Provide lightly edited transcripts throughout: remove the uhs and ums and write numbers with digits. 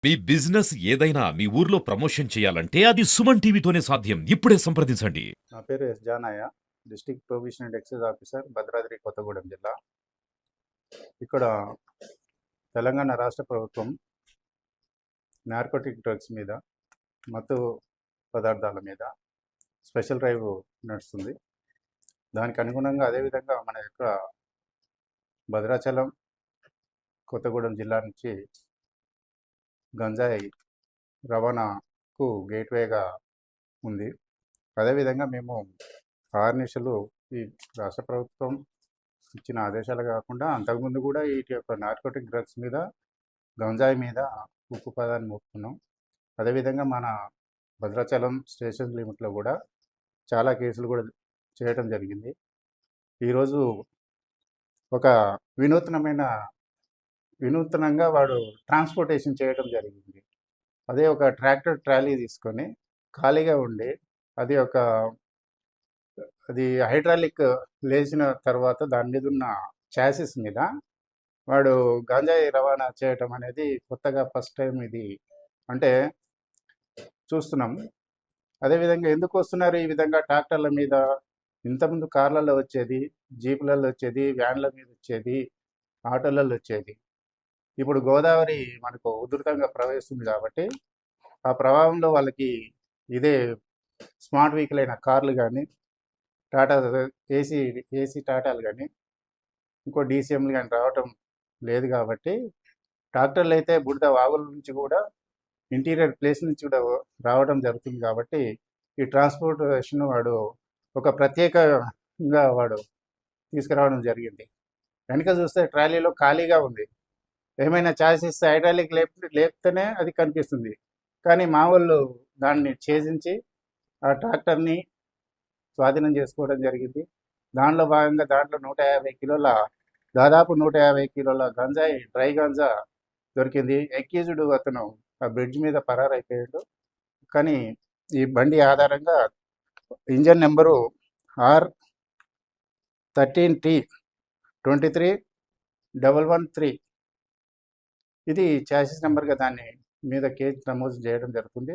మీ business ఏదైనా మీ ఊర్లో promotion చేయాలంటే అది సుమన్ టీవీతోనే సాధ్యం. ఇప్పుడే సంప్రదించండి. నా పేరు S Janaiah, district prohibition and excise officer, Bhadradri Kothagudem జిల్లా. ఇక్కడ తెలంగాణ రాష్ట్ర ప్రభుత్వం నార్కోటిక్ డ్రగ్స్ మీద, మత్తు పదార్థాల మీద స్పెషల్ డ్రైవ్ నడుస్తుంది. దానికి అనుగుణంగా అదేవిధంగా మన యొక్క భద్రాచలం, కొత్తగూడెం జిల్లా నుంచి గంజాయి రవాణాకు గేట్వేగా ఉంది. అదేవిధంగా మేము ఆర్నిషలు ఈ రాష్ట్ర ప్రభుత్వం ఇచ్చిన ఆదేశాలు కాకుండా అంతకుముందు కూడా వీటి యొక్క నార్కోటిక్ డ్రగ్స్ మీద, గంజాయి మీద ఉక్కు పదాన్ని మోపుతున్నాం. అదేవిధంగా మన భద్రాచలం స్టేషన్ లిమిట్లో కూడా చాలా కేసులు కూడా చేయటం జరిగింది. ఈరోజు ఒక వినూత్నంగా వాడు ట్రాన్స్పోర్టేషన్ చేయడం జరిగింది. అదే ఒక ట్రాక్టర్ ట్రాలీ తీసుకొని ఖాళీగా ఉండి అది హైడ్రాలిక్ లేచిన తర్వాత దాని మీద ఉన్న చాసిస్ మీద వాడు గంజాయి రవాణా చేయటం అనేది కొత్తగా ఫస్ట్ టైం ఇది అంటే చూస్తున్నాం. అదేవిధంగా ఎందుకు వస్తున్నారు ఈ విధంగా ట్రాక్టర్ల మీద? ఇంతకుముందు కార్లలో వచ్చేది, జీపులలో వచ్చేది, వ్యాన్ల మీద వచ్చేది, ఆటోలలో వచ్చేది. ఇప్పుడు గోదావరి మనకు ఉధృతంగా ప్రవహిస్తుంది కాబట్టి ఆ ప్రభావంలో వాళ్ళకి ఇదే స్మార్ట్ వెహికల్ అయిన కార్లు కానీ, టాటా ఏసీ టాటాలు కానీ, ఇంకో డీసీఎంలు కానీ రావటం లేదు కాబట్టి ట్రాక్టర్లు అయితే బుడద వాగుల నుంచి కూడా, ఇంటీరియర్ ప్లేస్ నుంచి కూడా రావడం జరుగుతుంది. కాబట్టి ఈ ట్రాన్స్పోర్టేషన్ వాడు ఒక ప్రత్యేకంగా వాడు తీసుకురావడం జరిగింది. వెనుక చూస్తే ట్రాలీలో ఖాళీగా ఉంది. ఏమైనా చాసిస్ హైడ్రాలిక్ లేపితేనే అది కనిపిస్తుంది. కానీ మా వాళ్ళు దాన్ని ఛేదించి ఆ ట్రాక్టర్ని స్వాధీనం చేసుకోవడం జరిగింది. దానిలో భాగంగా దాంట్లో 150 కిలోల, దాదాపు 150 కిలోల గంజాయి, డ్రై గంజా దొరికింది. ఎక్యూజ్డ్ అతను ఆ బ్రిడ్జ్ మీద పరారైపోయాడు. కానీ ఈ బండి ఆధారంగా ఇంజన్ నెంబరు R13T23113, ఇది చాసిస్ నెంబర్గా దాన్ని మీద కేసు నమోదు చేయడం జరుగుతుంది.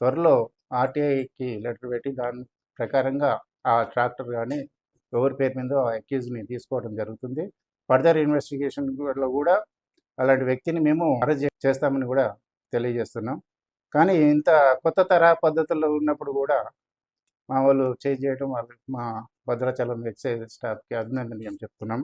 త్వరలో ఆర్టీఐకి లెటర్ పెట్టి దాని ప్రకారంగా ఆ ట్రాక్టర్ కానీ ఎవరి పేరు మీద ఆ అక్యూజ్ని తీసుకోవడం జరుగుతుంది. ఫర్దర్ ఇన్వెస్టిగేషన్లో కూడా అలాంటి వ్యక్తిని మేము అరెస్ట్ చేస్తామని కూడా తెలియజేస్తున్నాం. కానీ ఇంత కొత్త తరహా పద్ధతుల్లో ఉన్నప్పుడు కూడా మా వాళ్ళు చేయడం, వాళ్ళకి మా భద్రాచలం ఎక్సైజ్ స్టాఫ్కి అభినందనీయం చెప్తున్నాం.